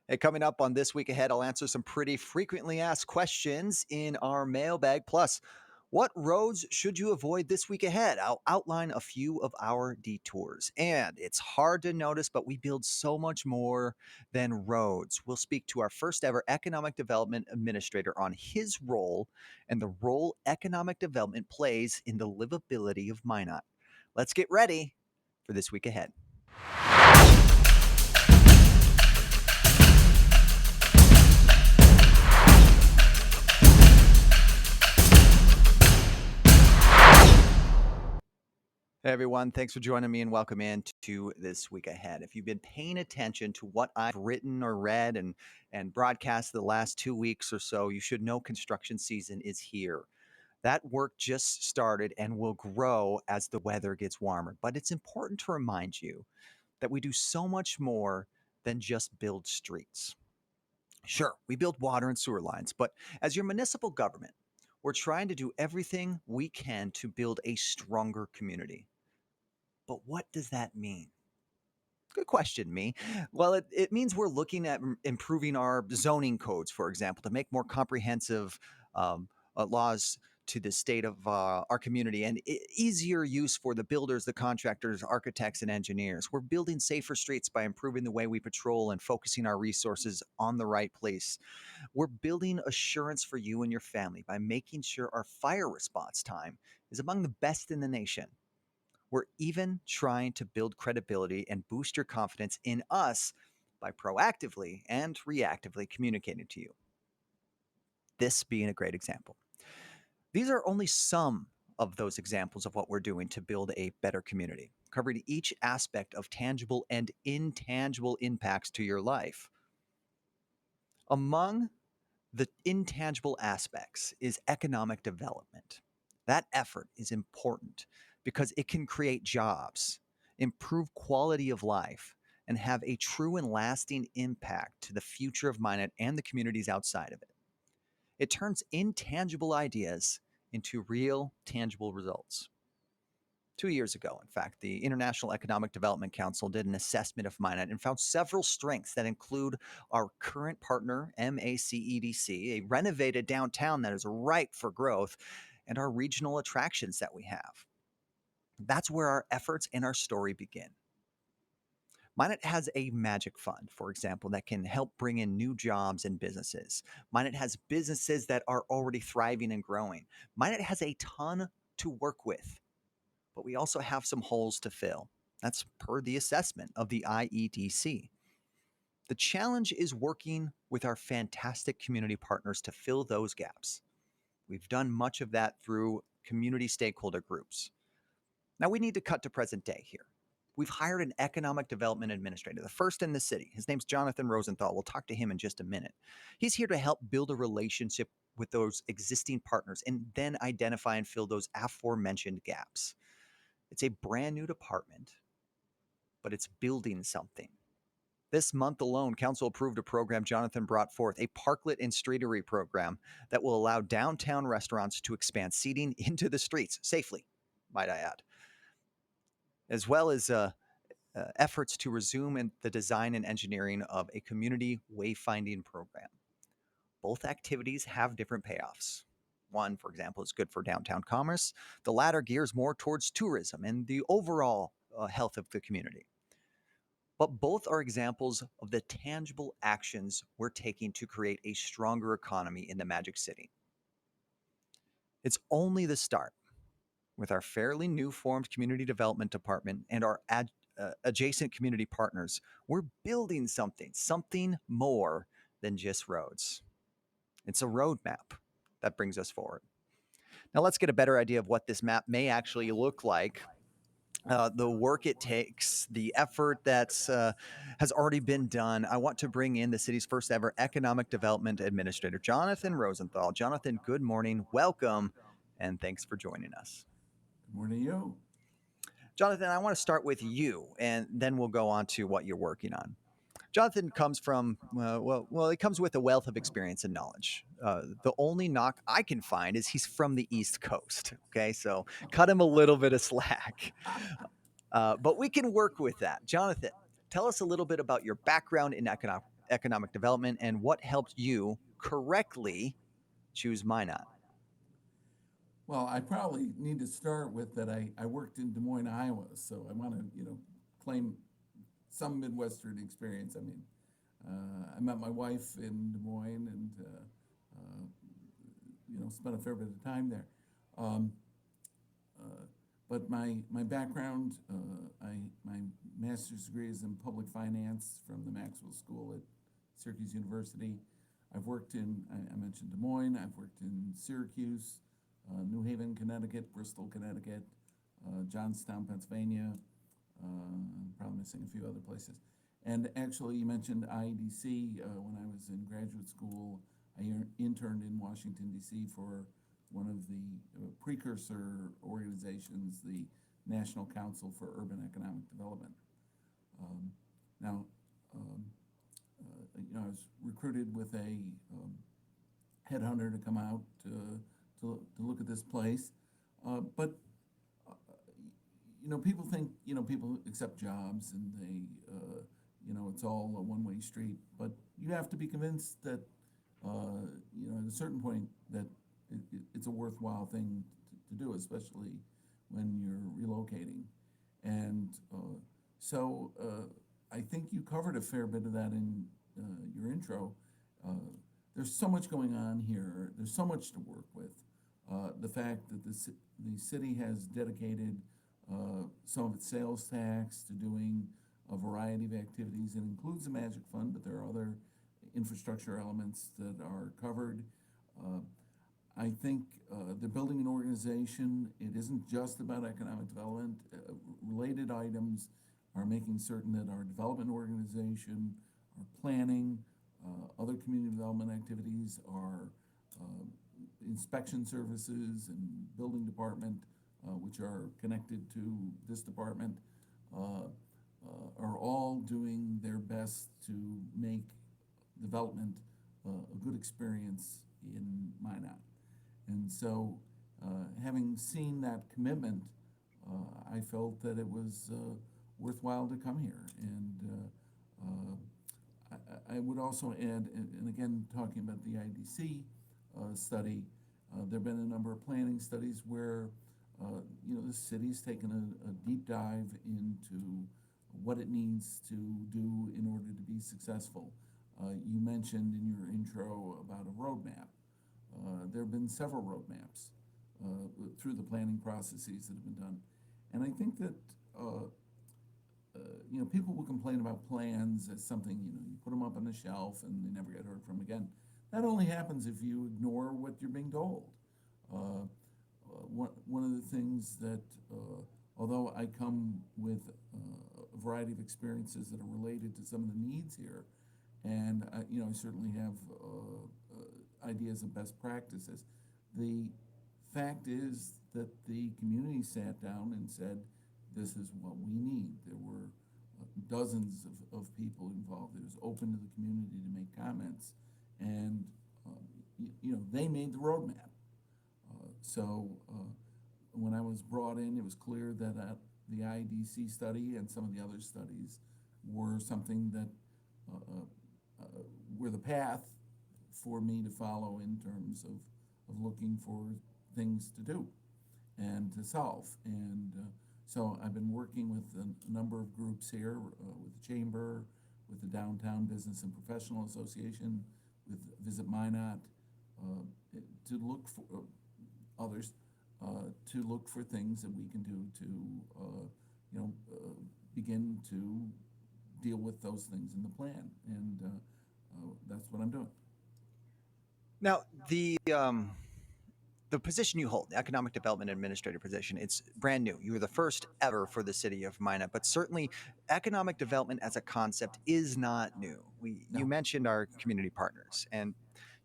Hey, coming up on This Week Ahead, I'll answer some pretty frequently asked questions in our mailbag. Plus, what roads should you avoid this week ahead? I'll outline a few of our detours. And it's hard to notice, but we build so much more than roads. We'll speak to our first ever economic development administrator on his role and the role economic development plays in the livability of Minot. Let's get ready for This Week Ahead. Hey everyone, thanks for joining me and welcome in to This Week Ahead. If you've been paying attention to what I've written or read and broadcast the last 2 weeks or so, you should know construction season is here. That work just started and will grow as the weather gets warmer. But it's important to remind you that we do so much more than just build streets. Sure, we build water and sewer lines, but as your municipal government, we're trying to do everything we can to build a stronger community. But what does that mean? Good question, me. Well, it means we're looking at improving our zoning codes, for example, to make more comprehensive laws to the state of our community and easier use for the builders, the contractors, architects, and engineers. We're building safer streets by improving the way we patrol and focusing our resources on the right place. We're building assurance for you and your family by making sure our fire response time is among the best in the nation. We're even trying to build credibility and boost your confidence in us by proactively and reactively communicating to you. This being a great example. These are only some of those examples of what we're doing to build a better community, covering each aspect of tangible and intangible impacts to your life. Among the intangible aspects is economic development. That effort is important because it can create jobs, improve quality of life, and have a true and lasting impact to the future of Minot and the communities outside of it. It turns intangible ideas into real, tangible results. 2 years ago, in fact, the International Economic Development Council did an assessment of Minot and found several strengths that include our current partner, MACEDC, a renovated downtown that is ripe for growth, and our regional attractions that we have. That's where our efforts and our story begin. Minot has a magic fund, for example, that can help bring in new jobs and businesses. Minot has businesses that are already thriving and growing. Minot has a ton to work with, but we also have some holes to fill. That's per the assessment of the IEDC. The challenge is working with our fantastic community partners to fill those gaps. We've done much of that through community stakeholder groups. Now we need to cut to present day here. We've hired an economic development administrator, the first in the city. His name's Jonathan Rosenthal. We'll talk to him in just a minute. He's here to help build a relationship with those existing partners and then identify and fill those aforementioned gaps. It's a brand new department, but it's building something. This month alone, Council approved a program Jonathan brought forth, a parklet and streetery program that will allow downtown restaurants to expand seating into the streets safely, might I add, as well as efforts to resume the design and engineering of a community wayfinding program. Both activities have different payoffs. One, for example, is good for downtown commerce. The latter gears more towards tourism and the overall health of the community. But both are examples of the tangible actions we're taking to create a stronger economy in the Magic City. It's only the start. With our fairly new formed community development department and our adjacent community partners, we're building something more than just roads. It's a roadmap that brings us forward. Now let's get a better idea of what this map may actually look like, the work it takes, the effort that's has already been done. I want to bring in the city's first ever economic development administrator, Jonathan Rosenthal. Jonathan, good morning, welcome, and thanks for joining us. Good morning, you. Jonathan, I want to start with you, and then we'll go on to what you're working on. Jonathan comes from, he comes with a wealth of experience and knowledge. The only knock I can find is he's from the East Coast. Okay, so cut him a little bit of slack. But we can work with that. Jonathan, tell us a little bit about your background in economic development and what helped you correctly choose Minot. Well, I probably need to start with that I worked in Des Moines, Iowa, so I want to, claim some Midwestern experience. I mean, I met my wife in Des Moines and, spent a fair bit of time there. Um, uh, but my background, my master's degree is in public finance from the Maxwell School at Syracuse University. I've worked in, I mentioned Des Moines, I've worked in Syracuse, New Haven, Connecticut, Bristol, Connecticut, Johnstown, Pennsylvania. I'm probably missing a few other places. And actually, you mentioned IEDC. When I was in graduate school, I interned in Washington, D.C. for one of the precursor organizations, the National Council for Urban Economic Development. Um, now, um, I was recruited with a headhunter to come out to look at this place. But people think, people accept jobs and it's all a one-way street. But you have to be convinced that, at a certain point, that it's a worthwhile thing to do, especially when you're relocating. And I think you covered a fair bit of that in your intro. Uh, there's so much going on here. There's so much to work with. The fact that the city has dedicated some of its sales tax to doing a variety of activities. It includes the Magic Fund, but there are other infrastructure elements that are covered. Uh, I think they're building an organization. It isn't just about economic development. Related items are making certain that our development organization, our planning, other community development activities, our uh, inspection services and building department, which are connected to this department, are all doing their best to make development a good experience in Minot. And so, having seen that commitment, I felt that it was worthwhile to come here. And I would also add, and again, talking about the IDC study, there have been a number of planning studies where the city's taken a deep dive into what it needs to do in order to be successful. You mentioned in your intro about a roadmap. There have been several roadmaps through the planning processes that have been done. And I think that uh, people will complain about plans as something, you put them up on the shelf and they never get heard from again. That only happens if you ignore what you're being told. Uh, one of the things that, although I come with a variety of experiences that are related to some of the needs here, and I certainly have ideas of best practices. The fact is that the community sat down and said, "This is what we need." There were dozens of people involved. It was open to the community to make comments, and they made the roadmap. So when I was brought in, it was clear that the IDC study and some of the other studies were something that were the path for me to follow in terms of looking for things to do and to solve. And so I've been working with a number of groups here, with the Chamber, with the Downtown Business and Professional Association, with Visit Minot, to look for others, to look for things that we can do to, begin to deal with those things in the plan. And that's what I'm doing. Now, the position you hold, the economic development administrator position, it's brand new. You were the first ever for the city of Minot, but certainly economic development as a concept is not new. You No. mentioned our community partners, and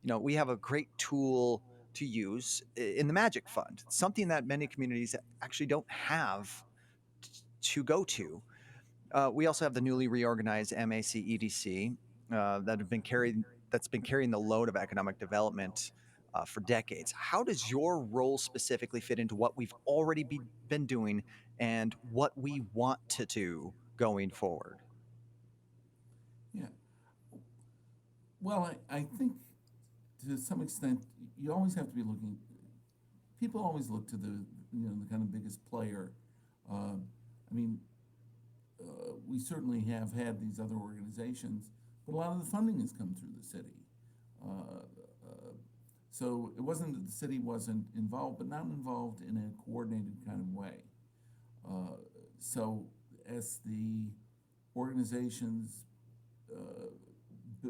we have a great tool to use in the Magic Fund, something that many communities actually don't have to go to. We also have the newly reorganized MACEDC that's been carrying the load of economic development for decades. How does your role specifically fit into what we've already been doing and what we want to do going forward? Yeah. Well, I think to some extent you always have to be looking. People always look to the kind of biggest player. I mean, we certainly have had these other organizations, but a lot of the funding has come through the city. Uh, uh, so it wasn't that the city wasn't involved, but not involved in a coordinated kind of way. Uh, so as the organizations uh, b-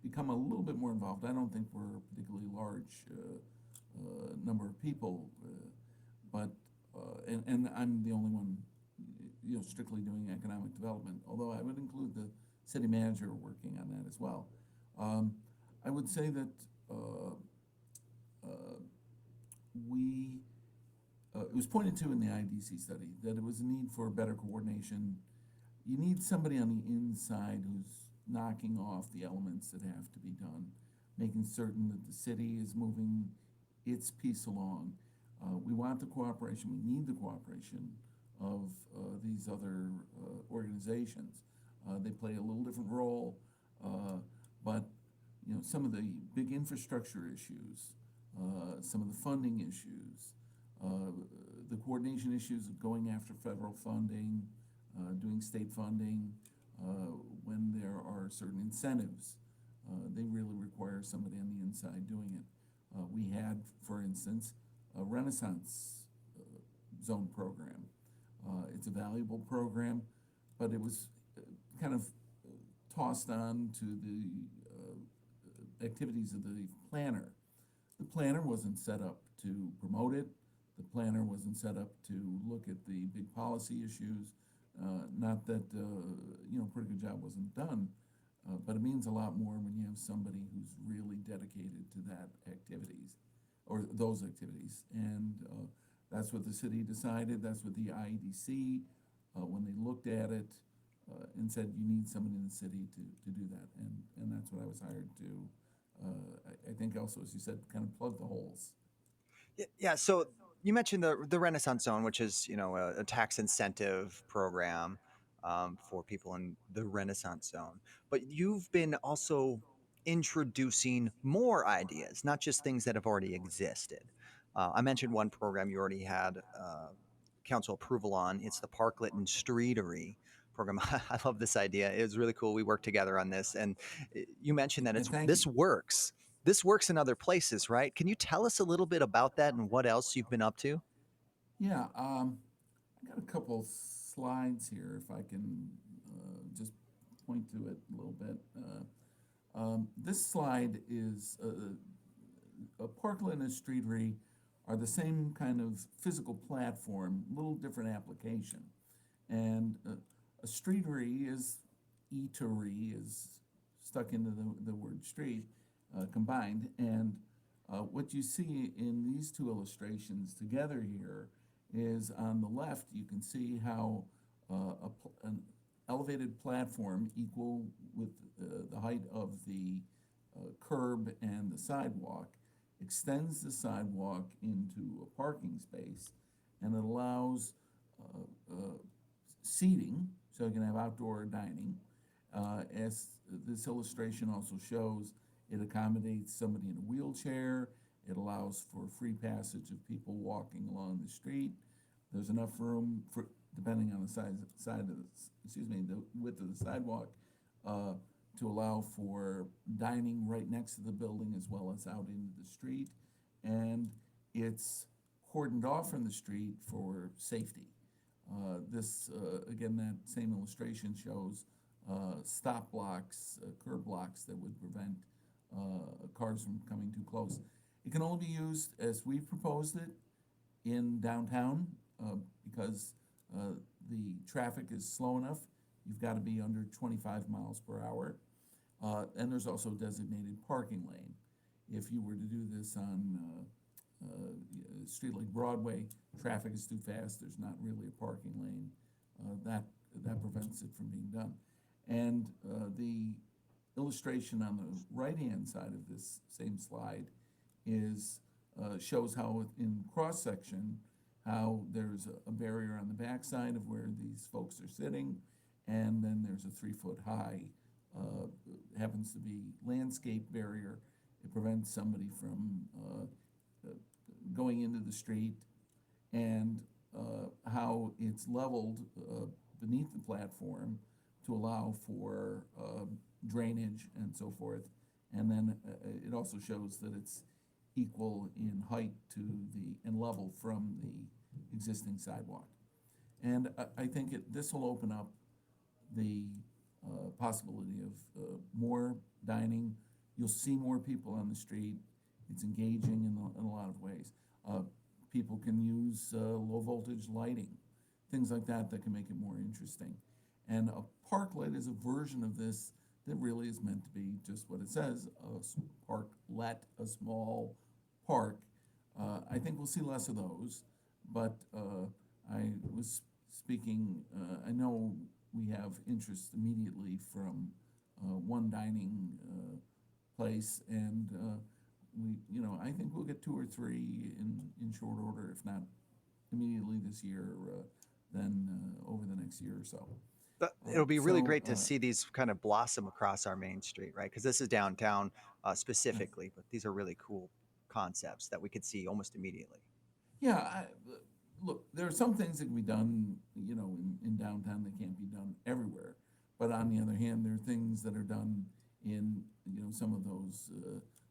become a little bit more involved, I don't think we're a particularly large number of people, but and I'm the only one, strictly doing economic development. Although I would include the city manager working on that as well. Um, I would say that uh, uh, we it was pointed to in the IDC study that it was a need for better coordination. You need somebody on the inside who's knocking off the elements that have to be done, making certain that the city is moving its piece along. We want the cooperation, we need the cooperation of these other organizations. They play a little different role, uh, but some of the big infrastructure issues, some of the funding issues, uh, the coordination issues of going after federal funding, doing state funding, when there are certain incentives. They really require somebody on the inside doing it. We had, for instance, a Renaissance zone program. It's a valuable program, but it was kind of tossed on to the activities of the planner. The planner wasn't set up to promote it. The planner wasn't set up to look at the big policy issues. Not that a pretty good job wasn't done, but it means a lot more when you have somebody who's really dedicated to that activities or those activities. And that's what the city decided. That's what the IEDC, when they looked at it, and said you need somebody in the city to do that. And that's what I was hired to. I think also, as you said, kind of plug the holes. Yeah. So you mentioned the Renaissance Zone, which is a tax incentive program for people in the Renaissance Zone. But you've been also introducing more ideas, not just things that have already existed. I mentioned one program you already had council approval on. It's the Parklet and Streetery program. I love this idea. It was really cool. We worked together on this, and you mentioned that And it's thank you. this works. This works in other places, right? Can you tell us a little bit about that and what else you've been up to? Yeah, I got a couple slides here if I can just point to it a little bit. This slide is a parkland and a streetery are the same kind of physical platform, little different application. And a streetery is eatery is stuck into the word street combined. And what you see in these two illustrations together here is on the left, you can see how an elevated platform equal with the height of the curb and the sidewalk extends the sidewalk into a parking space, and it allows seating, so you can have outdoor dining. As this illustration also shows, it accommodates somebody in a wheelchair. It allows for free passage of people walking along the street. There's enough room for, depending on the side of the, the width of the sidewalk, uh, to allow for dining right next to the building as well as out into the street. And it's cordoned off from the street for safety. Again, that same illustration shows stop blocks, curb blocks that would prevent cars from coming too close. It can only be used as we've proposed it in downtown because uh, the traffic is slow enough. You've got to be under 25 miles per hour. And there's also designated parking lane. If you were to do this on a street like Broadway, traffic is too fast, there's not really a parking lane. That prevents it from being done. And the illustration on the right-hand side of this same slide is shows how in cross-section how there's a barrier on the backside of where these folks are sitting, and then there's a 3-foot high happens to be landscape barrier. It prevents somebody from going into the street, and how it's leveled beneath the platform to allow for drainage and so forth. And then it also shows that it's equal in height to the and level from the existing sidewalk. And I think this will open up the possibility of more dining. You'll see more people on the street. It's engaging in a lot of ways. People can use low voltage lighting, things like that that can make it more interesting. And a parklet is a version of this that really is meant to be just what it says, a parklet, a small park. I think we'll see less of those, but I was speaking, I know we have interest immediately from one dining place, and I think we'll get two or three in short order, if not immediately this year, then over the next year or so. It'll be really So great to see these kind of blossom across our main street, right? Because this is downtown yes. specifically, but these are really cool concepts that we could see almost immediately. Yeah, look, there are some things that can be done, in downtown that can't be done everywhere. But on the other hand, there are things that are done in, some of those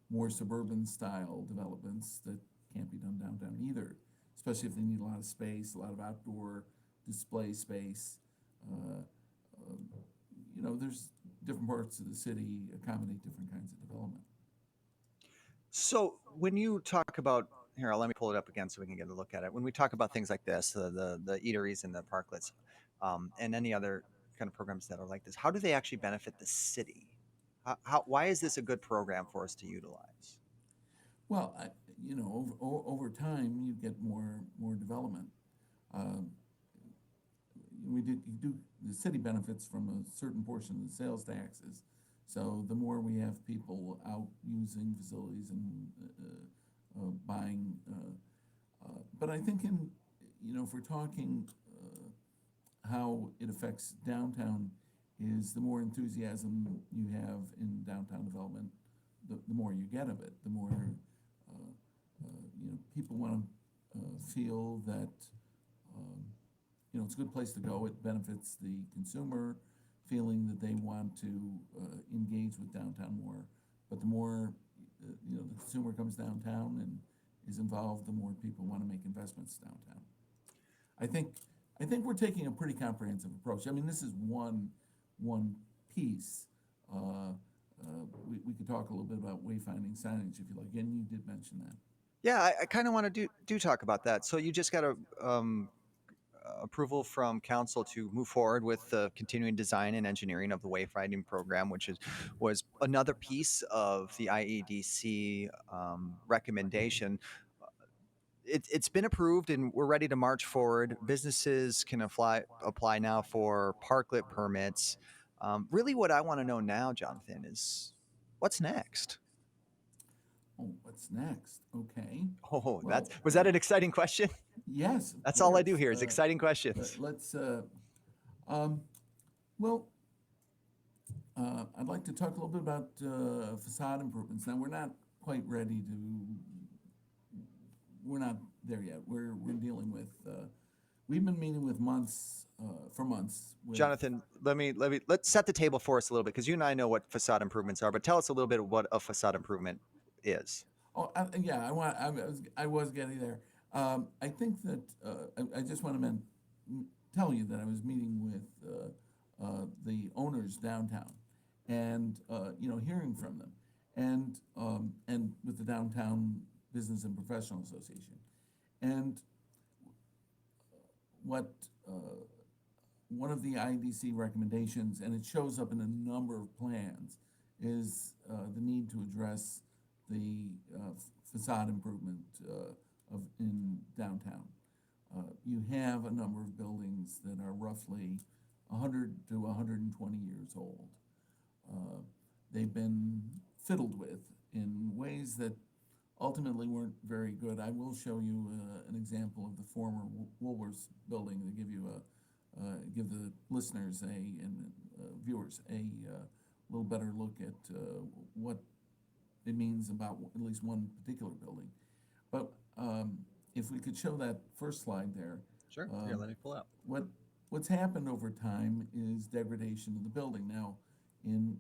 more suburban style developments that can't be done downtown either, especially if they need a lot of space, a lot of outdoor display space. Uh, there's different parts of the city accommodate different kinds of development. So when you talk about here, let me pull it up again so we can get a look at it. When we talk about things like this, the eateries and the parklets, and any other kind of programs that are like this, how do they actually benefit the city? Why is this a good program for us to utilize? Well, over time, you get more development. Um, the city benefits from a certain portion of the sales taxes. So the more we have people out using facilities and buying, but I think if we're talking how it affects downtown, is the more enthusiasm you have in downtown development, the more you get of it. The more people want to feel that it's a good place to go. It benefits the consumer, feeling that they want to engage with downtown more. But the more the consumer comes downtown and is involved, the more people want to make investments downtown. I think I think we're taking a pretty comprehensive approach. I mean, this is one piece. We could talk a little bit about wayfinding signage if you like. And you did mention that. Yeah, I kind of want to do talk about that. So you just got a approval from council to move forward with the continuing design and engineering of the wayfinding program, which was another piece of the IEDC recommendation. It's been approved and we're ready to march forward. Businesses can apply now for parklet permits. Really, what I want to know now, Jonathan, is what's next. Oh, what's next? Okay. Oh, Well, was that an exciting question? yes, of That's all I do course. here is exciting questions. Let's. Um, well, I'd like to talk a little bit about facade improvements. Now, we're not quite ready to. We're not there yet. We're dealing with. We've been meeting with for months. Jonathan, let's set the table for us a little bit because you and I know what facade improvements are, but tell us a little bit of what a facade improvement is. Oh, yeah. I was getting there. I think that I just want to tell you that I was meeting with the owners downtown, and hearing from them, and with the Downtown Business and Professional Association, and what one of the IDC recommendations, and it shows up in a number of plans, is the need to address the facade improvement in downtown. You have a number of buildings that are roughly 100 to 120 years old. They've been fiddled with in ways that ultimately weren't very good. I will show you an example of the former Woolworths building to give the listeners and viewers a little better look at what it means about at least one particular building. But if we could show that first slide there, Sure. Here, um, let me pull up. what what's happened over time is degradation of the building. Now, in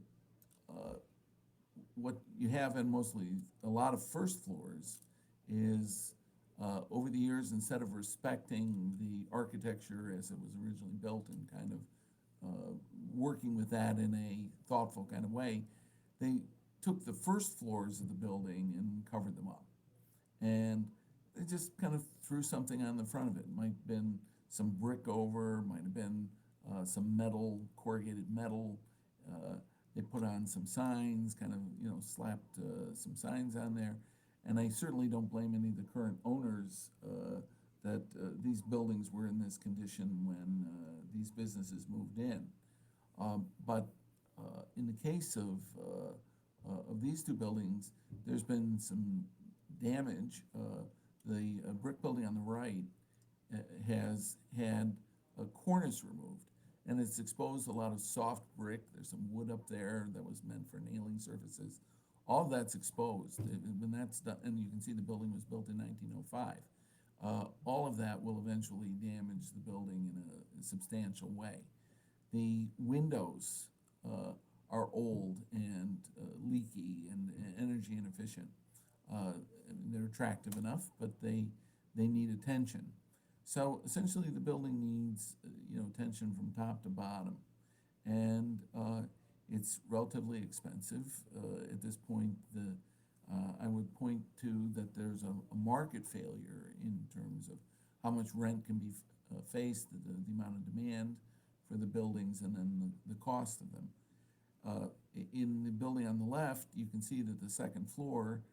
what you have in mostly a lot of first floors is over the years, instead of respecting the architecture as it was originally built and kind of working with that in a thoughtful kind of way, they took the first floors of the building and covered them up. And they just kind of threw something on the front of it. Might have been some brick over, might have been some metal, corrugated metal. Uh, they put on some signs, kind of, slapped some signs on there. And I certainly don't blame any of the current owners that these buildings were in this condition when these businesses moved in. But in the case of these two buildings, there's been some damage. The brick building on the right has had a cornice removed, and it's exposed a lot of soft brick. There's some wood up there that was meant for nailing surfaces. All of that's exposed. When that's done, and you can see the building was built in 1905. All of that will eventually damage the building in a substantial way. The windows are old and leaky and energy inefficient. They're attractive enough, but they need attention. So essentially, the building needs attention from top to bottom, and it's relatively expensive at this point. I would point to that there's a market failure in terms of how much rent can be faced, the amount of demand for the buildings, and then the cost of them. In the building on the left, you can see that the second floor,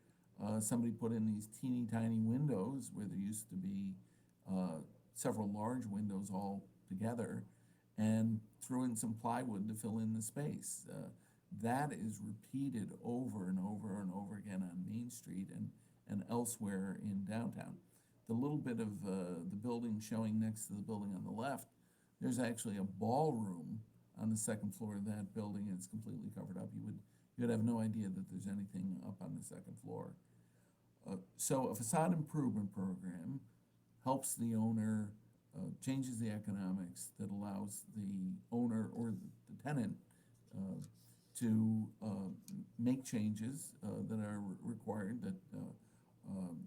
somebody put in these teeny tiny windows where there used to be several large windows all together, and threw in some plywood to fill in the space. That is repeated over and over and over again on Main Street and elsewhere in downtown. The little bit of the building showing next to the building on the left, there's actually a ballroom on the second floor of that building, and it's completely covered up. You'd have no idea that there's anything up on the second floor. So a facade improvement program helps the owner, changes the economics that allows the owner or the tenant to make changes that are required. That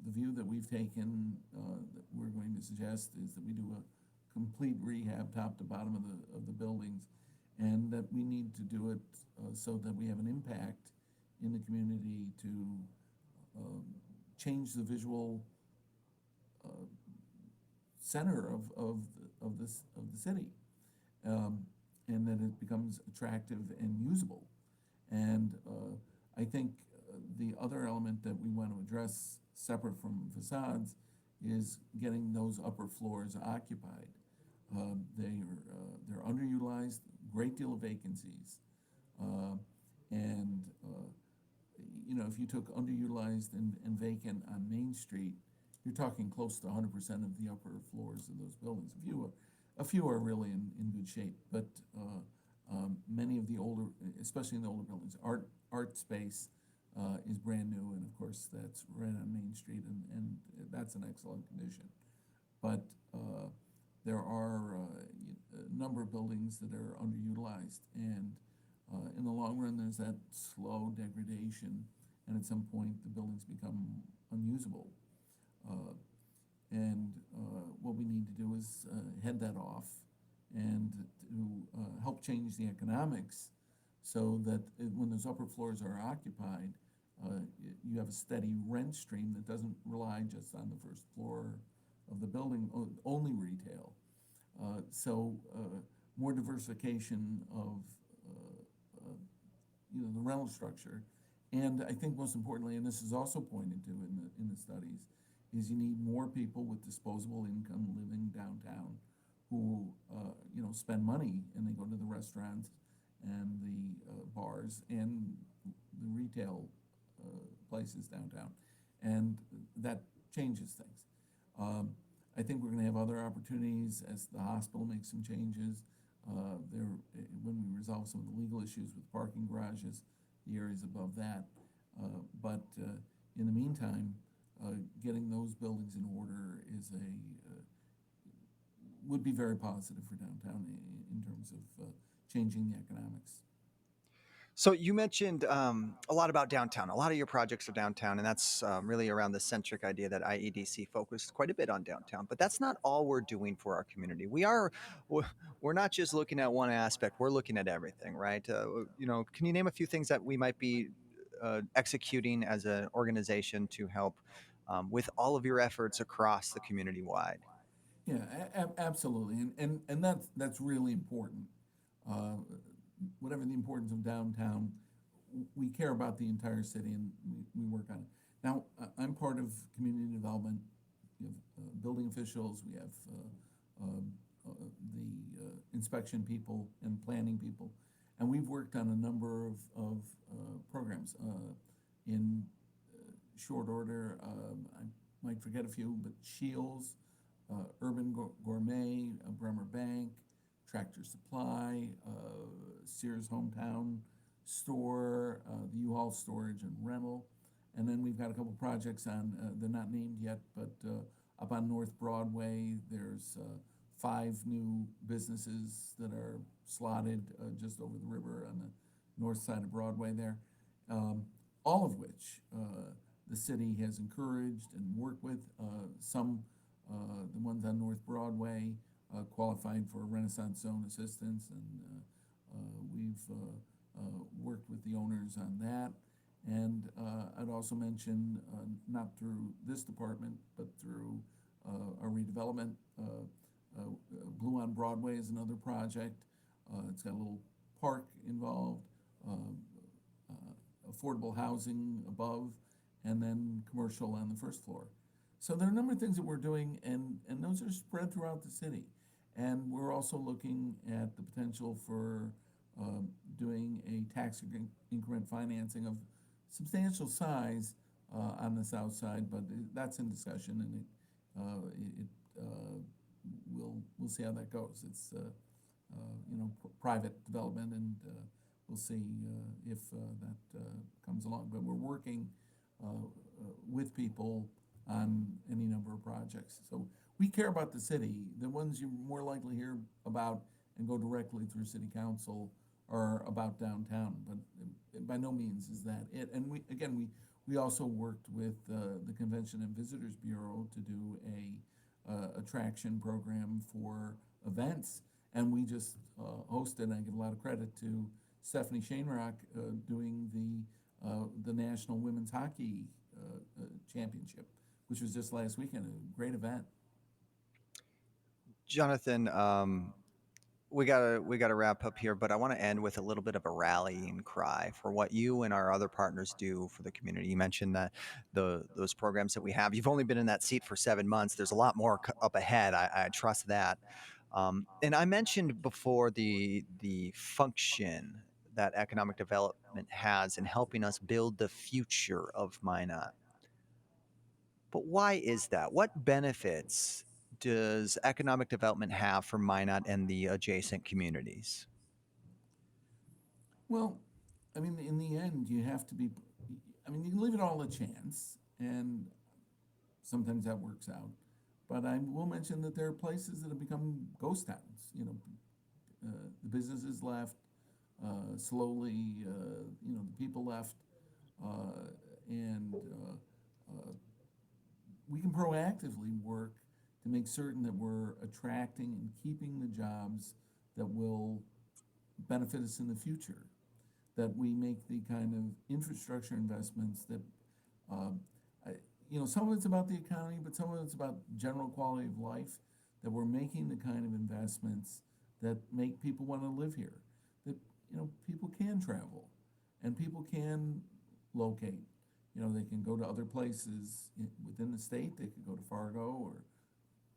the view that we've taken, that we're going to suggest, is that we do a complete rehab top to bottom of the buildings, and that we need to do it so that we have an impact in the community to change the visual center of the city, and that it becomes attractive and usable. And I think the other element that we want to address, separate from facades, is getting those upper floors occupied. They're underutilized, great deal of vacancies, and if you took underutilized and vacant on Main Street, you're talking close to 100% of the upper floors of those buildings. A few are really in good shape, but many of the older, especially in the older buildings, art space is brand new, and of course that's right on Main Street, and that's an excellent condition. But there are a number of buildings that are underutilized, and in the long run, there's that slow degradation, and at some point, the buildings become unusable. And what we need to do is head that off and to help change the economics so that when those upper floors are occupied, you have a steady rent stream that doesn't rely just on the first floor of the building, only retail. So more diversification of the rental structure. And I think most importantly, and this is also pointed to in the studies, is you need more people with disposable income living downtown who spend money, and they go to the restaurants and the bars and the retail places downtown, and that changes things. I think we're going to have other opportunities as the hospital makes some changes. when we resolve some of the legal issues with parking garages, the areas above that. But in the meantime, getting those buildings in order would be very positive for downtown in terms of changing the economics. So you mentioned a lot about downtown. A lot of your projects are downtown, and that's really around the centric idea that IEDC focused quite a bit on downtown. But that's not all we're doing for our community. We're we're not just looking at one aspect. We're looking at everything, right? Can you name a few things that we might be executing as an organization to help with all of your efforts across the community wide? Yeah, absolutely, and that's really important. Uh, Whatever the importance of downtown, we care about the entire city and we work on it. Now, I'm part of community development. We have building officials, we have the inspection people and planning people, and we've worked on a number of programs. In short order, I might forget a few, but Shields, Urban Gourmet, Bremer Bank, Tractor Supply, Sears Hometown Store, the U-Haul Storage and Rental. And then we've got a couple projects on, they're not named yet, but up on North Broadway, there's 5 new businesses that are slotted just over the river on the north side of Broadway there. Um, all of which the city has encouraged and worked with. The ones on North Broadway qualified for Renaissance Zone assistance, and we've worked with the owners on that. And I'd also mention, not through this department, but through our redevelopment, Blue on Broadway is another project. It's got a little park involved, affordable housing above, and then commercial on the first floor. So there are a number of things that we're doing, and those are spread throughout the city. And we're also looking at the potential for doing a tax increment financing of substantial size on the south side, but that's in discussion, and we'll see how that goes. It's private development, and we'll see if that comes along. But we're working with people on any number of projects. So we care about the city. The ones you more likely hear about and go directly through city council are about downtown, but by no means is that it. And we also worked with the Convention and Visitors Bureau to do a attraction program for events, and we just hosted. And I give a lot of credit to Stephanie Shanerock doing the National Women's Hockey Championship, which was just last weekend. A great event. Jonathan, we gotta wrap up here, but I want to end with a little bit of a rallying cry for what you and our other partners do for the community. You mentioned that those programs that we have. You've only been in that seat for 7 months. There's a lot more up ahead. I trust that. And I mentioned before the function that economic development has in helping us build the future of Minot. But why is that? What benefits does economic development have for Minot and the adjacent communities? Well, I mean, in the end, you have to be. I mean, you can leave it all a chance, and sometimes that works out. But I will mention that there are places that have become ghost towns. The businesses left slowly. The people left, and we can proactively work to make certain that we're attracting and keeping the jobs that will benefit us in the future. That we make the kind of infrastructure investments that, um, I, some of it's about the economy, but some of it's about general quality of life. That we're making the kind of investments that make people want to live here. That people can travel, and people can locate. They can go to other places within the state. They could go to Fargo or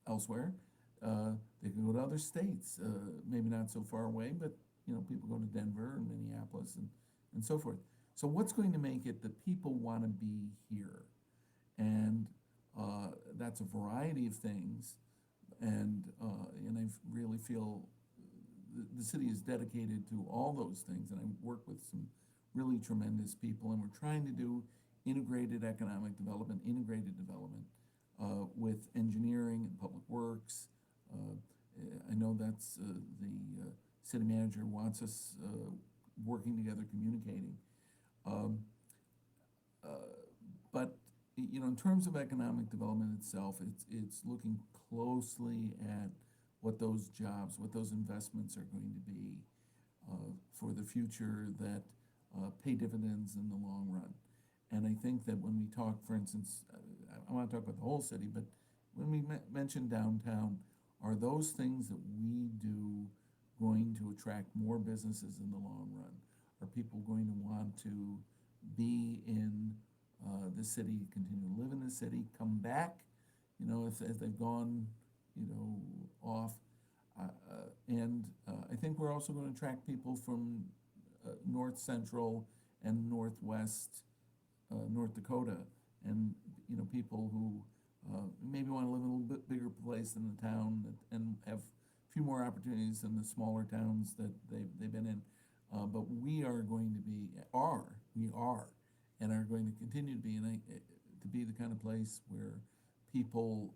elsewhere. They can go to other states, maybe not so far away, but people go to Denver and Minneapolis and so forth. So what's going to make it that people want to be here? And that's a variety of things. And I really feel the city is dedicated to all those things, and I work with some really tremendous people, and we're trying to do integrated economic development, integrated development with engineering and public works. Uh, I know that's the city manager wants us working together, communicating. Um, uh, but in terms of economic development itself, it's looking closely at what those jobs, what those investments are going to be for the future that pay dividends in the long run. And I think that when we talk, for instance, I want to talk about the whole city, but when we mention downtown, are those things that we do going to attract more businesses in the long run? Are people going to want to be in the city, continue to live in the city, come back, as they've gone, off? And I think we're also going to attract people from north central and northwest North Dakota, and people who maybe want to live in a little bit bigger place than the town and have a few more opportunities than the smaller towns that they've been in. But we are going to be we are and are going to continue to be to be the kind of place where people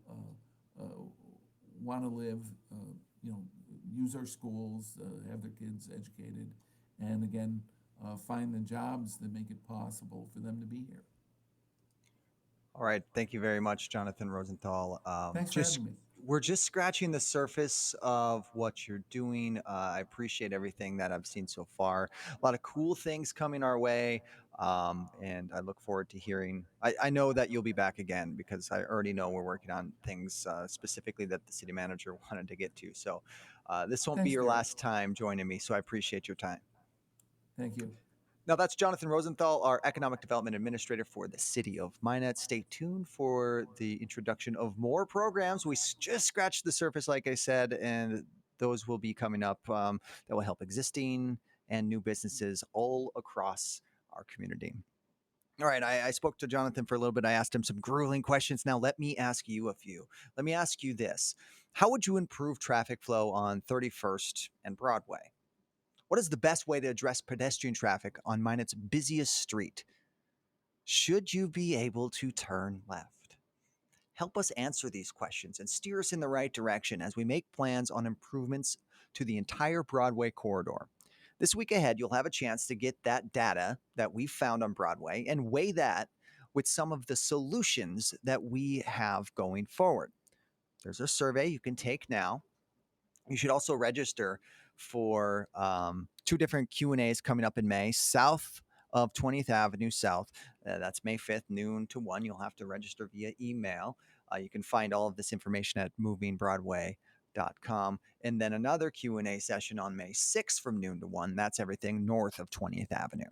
want to live, you know, use our schools, have their kids educated, and again, find the jobs that make it possible for them to be here. All right. Thank you very much, Jonathan Rosenthal. Thanks for Just having me. we're just scratching the surface of what you're doing. I appreciate everything that I've seen so far. A lot of cool things coming our way. And I look forward to hearing. I know that you'll be back again because I already know we're working on things specifically that the city manager wanted to get to. So this won't be Thanks, your Derek. last time joining me. So I appreciate your time. Thank you. Now, that's Jonathan Rosenthal, our Economic Development Administrator for the City of Minot. Stay tuned for the introduction of more programs. We just scratched the surface, like I said, and those will be coming up that will help existing and new businesses all across our community. All right, I spoke to Jonathan for a little bit. I asked him some grueling questions. Now, let me ask you a few. Let me ask you this. How would you improve traffic flow on 31st and Broadway? What is the best way to address pedestrian traffic on Minot's busiest street? Should you be able to turn left? Help us answer these questions and steer us in the right direction as we make plans on improvements to the entire Broadway corridor. This week ahead, you'll have a chance to get that data that we found on Broadway and weigh that with some of the solutions that we have going forward. There's a survey you can take now. You should also register for two different Q&As coming up in May, south of 20th Avenue South. That's May 5th, noon to 1. You'll have to register via email. You can find all of this information at movingbroadway.com. And then another Q&A session on May 6th from noon to 1. That's everything north of 20th Avenue.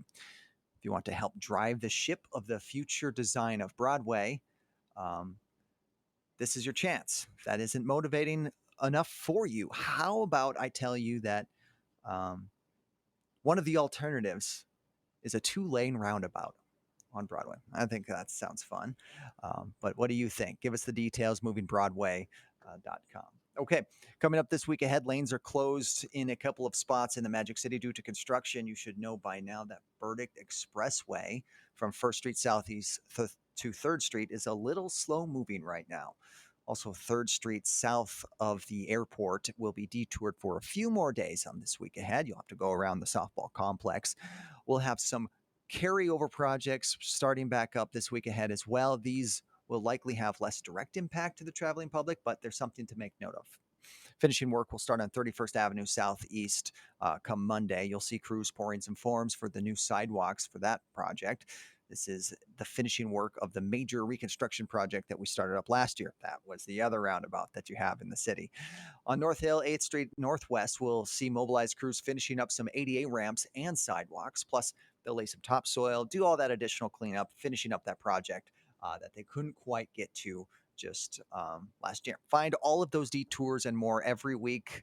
If you want to help drive the ship of the future design of Broadway, um, this is your chance. If that isn't motivating enough for you, how about I tell you that um, one of the alternatives is a 2-lane roundabout on Broadway? I think that sounds fun. But what do you think? Give us the details, movingbroadway.com. Okay, coming up this week ahead, lanes are closed in a couple of spots in the Magic City due to construction. You should know by now that Burdick Expressway from 1st Street Southeast to 3rd Street is a little slow moving right now. Also, 3rd Street south of the airport will be detoured for a few more days on this week ahead. You'll have to go around the softball complex. We'll have some carryover projects starting back up this week ahead as well. These will likely have less direct impact to the traveling public, but there's something to make note of. Finishing work will start on 31st Avenue Southeast come Monday. You'll see crews pouring some forms for the new sidewalks for that project. This is the finishing work of the major reconstruction project that we started up last year. That was the other roundabout that you have in the city. On North Hill, 8th Street Northwest, we'll see mobilized crews finishing up some ADA ramps and sidewalks. Plus, they'll lay some topsoil, do all that additional cleanup, finishing up that project that they couldn't quite get to just last year. Find all of those detours and more every week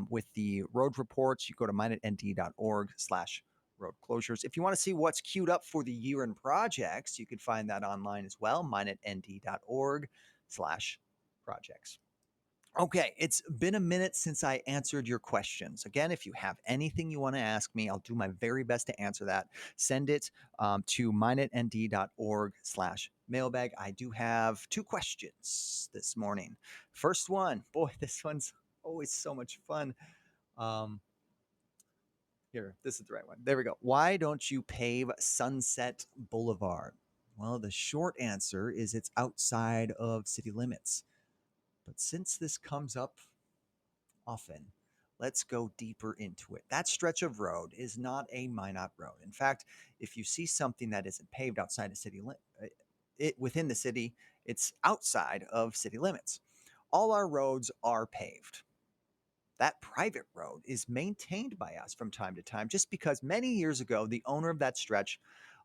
with the road reports. You go to minotnd.org/road closures. If you want to see what's queued up for the year in projects, you can find that online as well, minotnd.org/projects. Okay, it's been a minute since I answered your questions. Again, if you have anything you want to ask me, I'll do my very best to answer that. Send it to minotnd.org/mailbag. I do have two questions this morning. First one, boy, this one's always so much fun. Um, Here, this is the right one. There we go. Why don't you pave Sunset Boulevard? Well, the short answer is it's outside of city limits. But since this comes up often, let's go deeper into it. That stretch of road is not a Minot road. In fact, if you see something that isn't paved outside of it within the city, it's outside of city limits. All our roads are paved. That private road is maintained by us from time to time just because many years ago the owner of that stretch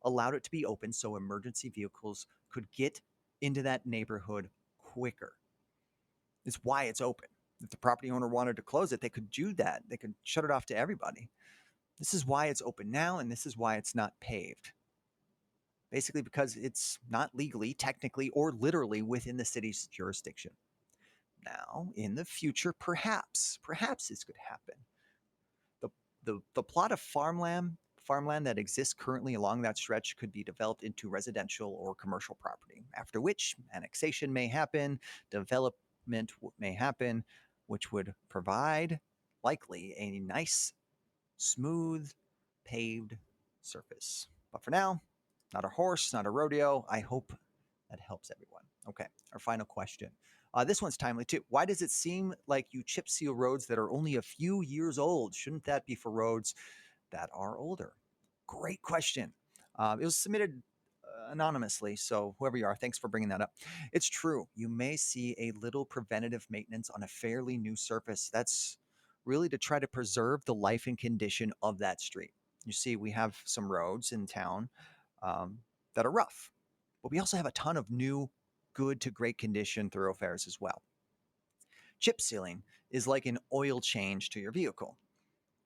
allowed it to be open so emergency vehicles could get into that neighborhood quicker. It's why it's open. If the property owner wanted to close it, they could do that. They could shut it off to everybody. This is why it's open now, and this is why it's not paved. Basically, because it's not legally, technically, or literally within the city's jurisdiction. Now, in the future, perhaps this could happen. The, the plot of farmland that exists currently along that stretch could be developed into residential or commercial property, after which annexation may happen, development may happen, which would provide likely a nice, smooth, paved surface. But for now, not a horse, not a rodeo. I hope that helps everyone. Okay, our final question. This one's timely too. Why does it seem like you chip seal roads that are only a few years old? Shouldn't that be for roads that are older? Great question. It was submitted anonymously, so whoever you are, thanks for bringing that up. It's true. You may see a little preventative maintenance on a fairly new surface. That's really to try to preserve the life and condition of that street. You see, we have some roads in town um, that are rough, but we also have a ton of new, good to great condition thoroughfares as well. Chip sealing is like an oil change to your vehicle.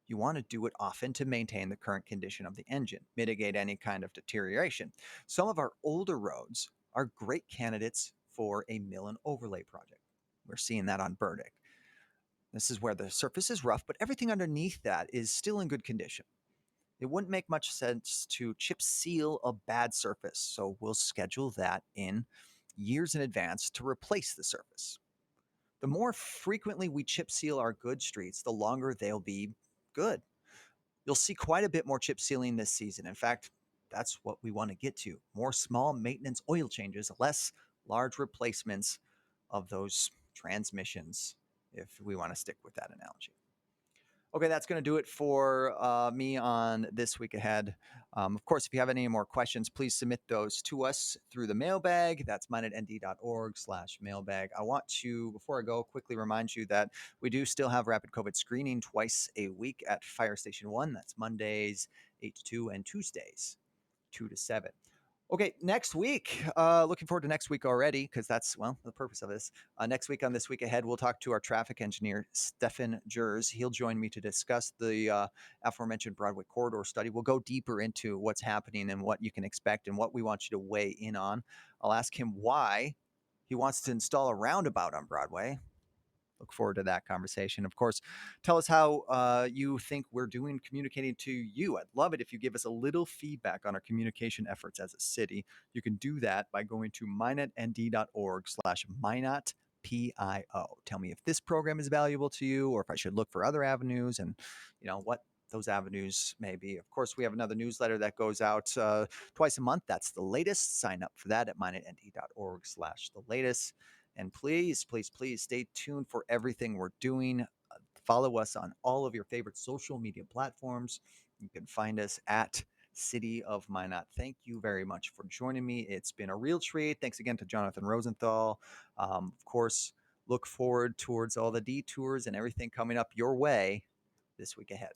You want to do it often to maintain the current condition of the engine, mitigate any kind of deterioration. Some of our older roads are great candidates for a mill and overlay project. We're seeing that on Burdick. This is where the surface is rough, but everything underneath that is still in good condition. It wouldn't make much sense to chip seal a bad surface, so we'll schedule that in years in advance to replace the surface. The more frequently we chip seal our good streets, the longer they'll be good. You'll see quite a bit more chip sealing this season. In fact, that's what we want to get to. More small maintenance oil changes, less large replacements of those transmissions, if we want to stick with that analogy. Okay, that's going to do it for me on This Week Ahead. Of course, if you have any more questions, please submit those to us through the mailbag. That's mine@nd.org/mailbag. I want to, before I go, quickly remind you that we do still have rapid COVID screening twice a week at Fire Station 1. That's Mondays, 8 to 2, and Tuesdays, 2 to 7. Okay, next week. Looking forward to next week already because that's, well, the purpose of this. Next week on This Week Ahead, we'll talk to our traffic engineer, Stefan Jers. He'll join me to discuss the aforementioned Broadway corridor study. We'll go deeper into what's happening and what you can expect and what we want you to weigh in on. I'll ask him why he wants to install a roundabout on Broadway. Look forward to that conversation. Of course, tell us how you think we're doing communicating to you. I'd love it if you give us a little feedback on our communication efforts as a city. You can do that by going to minotnd.org/minotpio. Tell me if this program is valuable to you or if I should look for other avenues and what those avenues may be. Of course, we have another newsletter that goes out twice a month. That's the latest. Sign up for that at minotnd.org/the latest. And please, please, please stay tuned for everything we're doing. Follow us on all of your favorite social media platforms. You can find us at City of Minot. Thank you very much for joining me. It's been a real treat. Thanks again to Jonathan Rosenthal. Of course, look forward towards all the detours and everything coming up your way this week ahead.